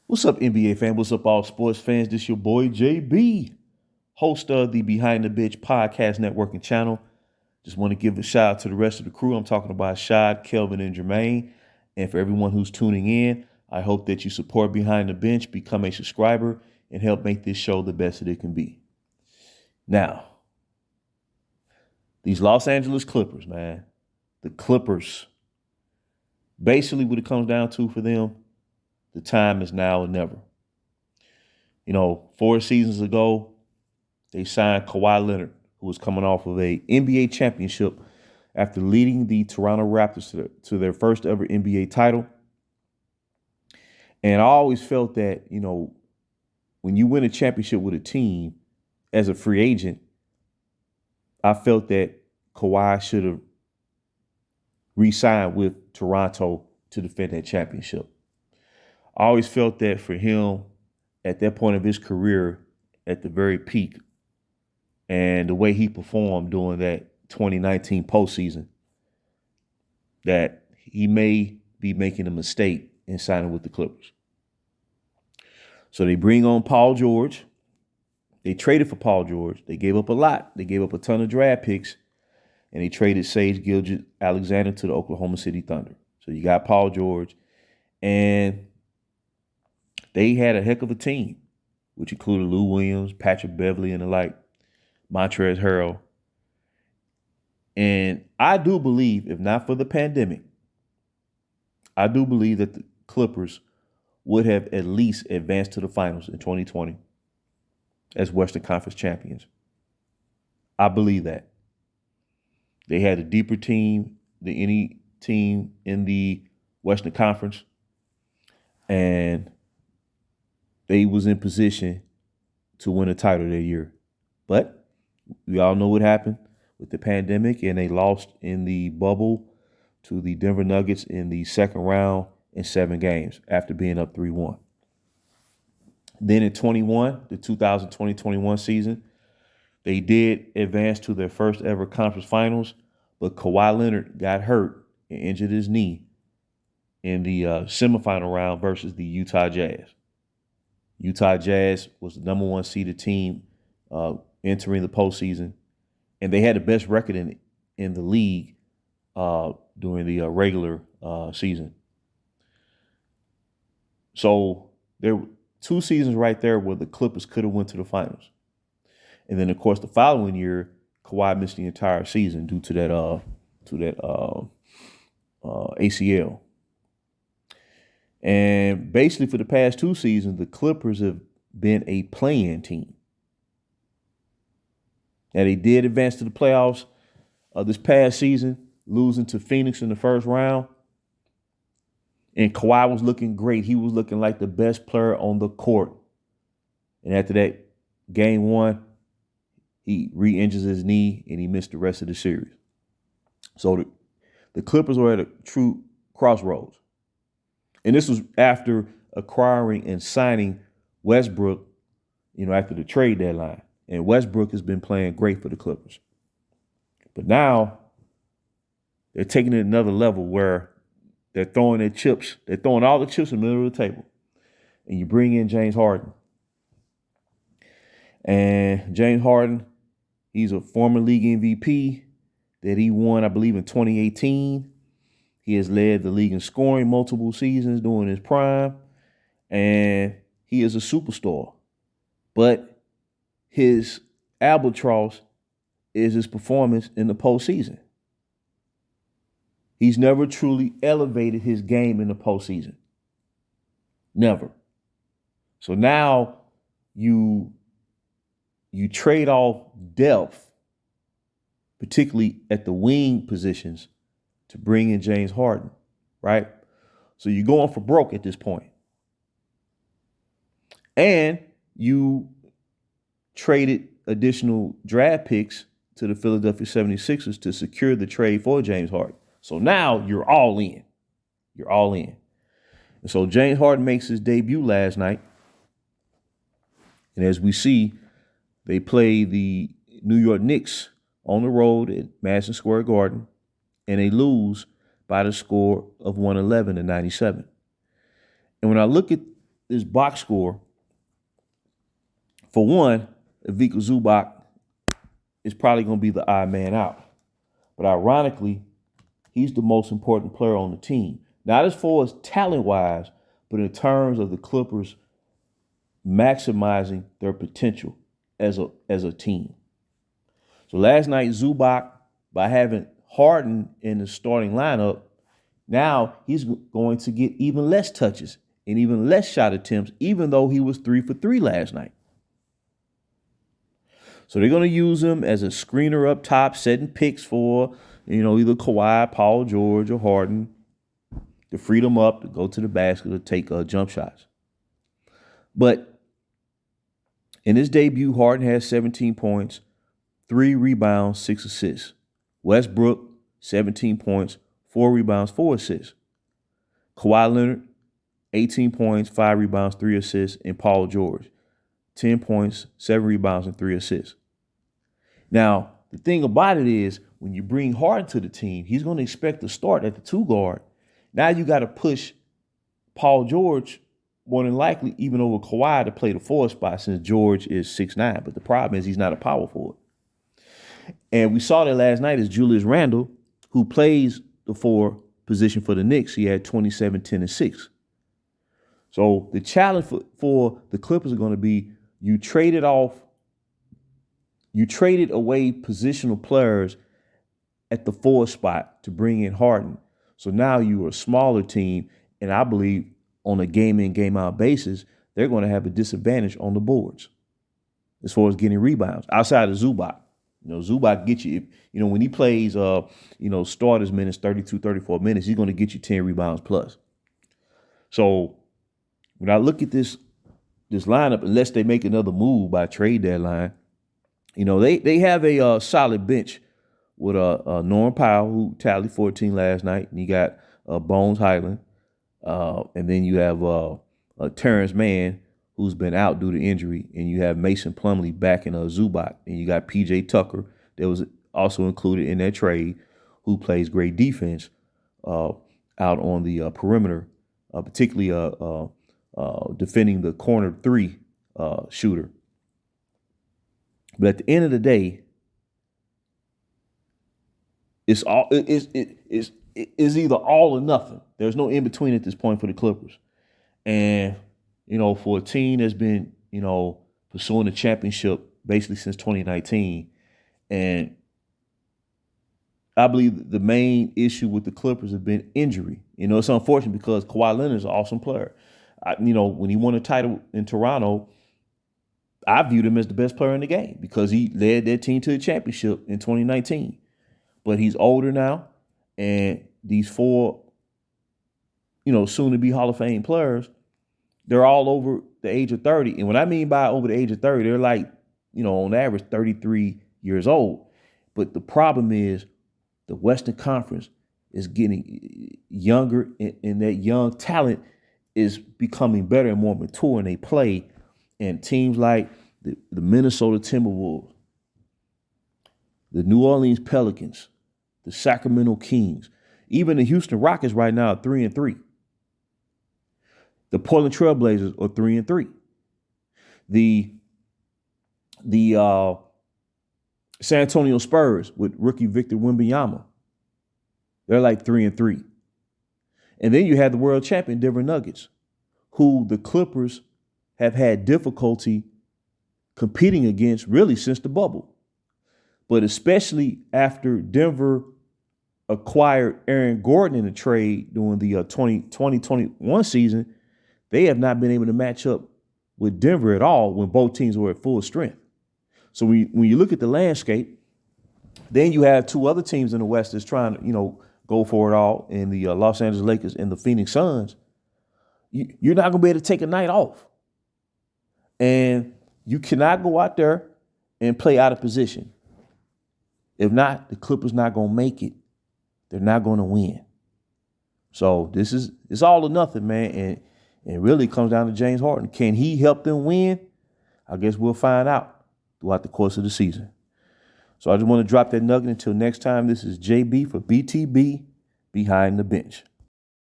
What's up, NBA fan? What's up, all sports fans? This your boy JB, host of the Behind the Bitch podcast networking channel. Just want to give a shout out to the rest of the crew. I'm talking about Shad, Kelvin, and Jermaine. And for everyone who's tuning in, I hope that you support Behind the Bench, become a subscriber, and help make this show the best that it can be. Now, these Los Angeles Clippers, man, the Clippers, basically what it comes down to for them, the time is now or never. 4 seasons ago, they signed Kawhi Leonard, who was coming off of a NBA championship after leading the Toronto Raptors to their first ever NBA title. And I always felt that, when you win a championship with a team as a free agent, I felt that Kawhi should have re-signed with Toronto to defend that championship. I always felt that for him, at that point of his career, at the very peak, and the way he performed during that 2019 postseason, that he may be making a mistake in signing with the Clippers. So they bring on Paul George. They traded for Paul George. They gave up a lot. They gave up a ton of draft picks, and they traded Sage Gilgeous-Alexander to the Oklahoma City Thunder. So you got Paul George, and they had a heck of a team, which included Lou Williams, Patrick Beverley, and the like, Montrezl Harrell. And I do believe, if not for the pandemic, I do believe that the Clippers would have at least advanced to the finals in 2020 as Western Conference champions. I believe that. They had a deeper team than any team in the Western Conference, and they was in position to win a title that year. But we all know what happened with the pandemic, and they lost in the bubble to the Denver Nuggets in the second round in 7 games after being up 3-1. Then in the 2020-21 season, they did advance to their first ever conference finals, but Kawhi Leonard got hurt and injured his knee in the semifinal round versus the Utah Jazz. Utah Jazz was the number 1 seeded team entering the postseason, and they had the best record in the league during the regular season. So there were 2 seasons right there where the Clippers could have went to the finals. And then, of course, the following year, Kawhi missed the entire season due to that ACL. And basically, for the past 2 seasons, the Clippers have been a play-in team. Now, they did advance to the playoffs this past season, losing to Phoenix in the first round. And Kawhi was looking great. He was looking like the best player on the court. And after that, game 1, he re-injures his knee and he missed the rest of the series. So the Clippers were at a true crossroads. And this was after acquiring and signing Westbrook, after the trade deadline. And Westbrook has been playing great for the Clippers. But now they're taking it another level where they're throwing their chips. They're throwing all the chips in the middle of the table. And you bring in James Harden. And James Harden, he's a former league MVP that he won, I believe, in 2018. He has led the league in scoring multiple seasons during his prime. And he is a superstar. But his albatross is his performance in the postseason. He's never truly elevated his game in the postseason. Never. So now you trade off depth, particularly at the wing positions, to bring in James Harden, right? So you're going for broke at this point. And you traded additional draft picks to the Philadelphia 76ers to secure the trade for James Harden. So now you're all in. You're all in. And so James Harden makes his debut last night. And as we see, they play the New York Knicks on the road at Madison Square Garden, and they lose by the score of 111-97. And when I look at this box score, for one, Ivica Zubac is probably going to be the odd man out. But ironically, he's the most important player on the team. Not as far as talent-wise, but in terms of the Clippers maximizing their potential as a team. So last night, Zubac, by having Harden in the starting lineup, now he's going to get even less touches and even less shot attempts, even though he was 3 for 3 last night. So they're going to use him as a screener up top, setting picks for, either Kawhi, Paul George, or Harden to free them up to go to the basket or take jump shots. But in his debut, Harden has 17 points, 3 rebounds, 6 assists. Westbrook, 17 points, 4 rebounds, 4 assists. Kawhi Leonard, 18 points, 5 rebounds, 3 assists. And Paul George, 10 points, 7 rebounds, and 3 assists. Now, the thing about it is, when you bring Harden to the team, he's going to expect to start at the 2 guard. Now you got to push Paul George, more than likely, even over Kawhi, to play the 4 spot, since George is 6'9". But the problem is he's not a power forward. And we saw that last night as Julius Randle, who plays the 4 position for the Knicks, he had 27, 10, and 6. So the challenge for the Clippers are going to be, you traded away positional players at the 4 spot to bring in Harden. So now you're a smaller team, and I believe on a game-in, game-out basis, they're going to have a disadvantage on the boards as far as getting rebounds, outside of Zubac. Zubac gets you, when he plays, starters minutes, 32, 34 minutes, he's going to get you 10 rebounds plus. So when I look at this lineup, unless they make another move by trade deadline, they have a solid bench with Norman Powell, who tallied 14 last night, and you got Bones Highland, and then you have Terrence Mann, who's been out due to injury, and you have Mason Plumlee back in Zubac, and you got P.J. Tucker that was also included in that trade, who plays great defense out on the perimeter, particularly defending the corner 3 shooter. But at the end of the day, it's either all or nothing. There's no in between at this point for the Clippers. And for a team that's been, pursuing a championship basically since 2019, and I believe the main issue with the Clippers has been injury. It's unfortunate because Kawhi Leonard is an awesome player. When he won a title in Toronto, I viewed him as the best player in the game because he led that team to the championship in 2019. But he's older now, and these 4, soon-to-be Hall of Fame players, they're all over the age of 30. And what I mean by over the age of 30, they're like, on average 33 years old. But the problem is the Western Conference is getting younger, and that young talent is becoming better and more mature in they play. And teams like the Minnesota Timberwolves, the New Orleans Pelicans, the Sacramento Kings, even the Houston Rockets right now are 3-3. The Portland Trailblazers are 3-3. The San Antonio Spurs with rookie Victor Wembanyama, they're like 3-3. And then you had the world champion Denver Nuggets, who the Clippers have had difficulty competing against really since the bubble. But especially after Denver acquired Aaron Gordon in a trade during the 2021 season, they have not been able to match up with Denver at all when both teams were at full strength. So when you look at the landscape, then you have 2 other teams in the West that's trying to, go for it all, in the Los Angeles Lakers and the Phoenix Suns. You're not going to be able to take a night off. And you cannot go out there and play out of position. If not, the Clippers not going to make it. They're not going to win. So it's all or nothing, man. And it really comes down to James Harden. Can he help them win? I guess we'll find out throughout the course of the season. So I just want to drop that nugget. Until next time, this is JB for BTB Behind the Bench.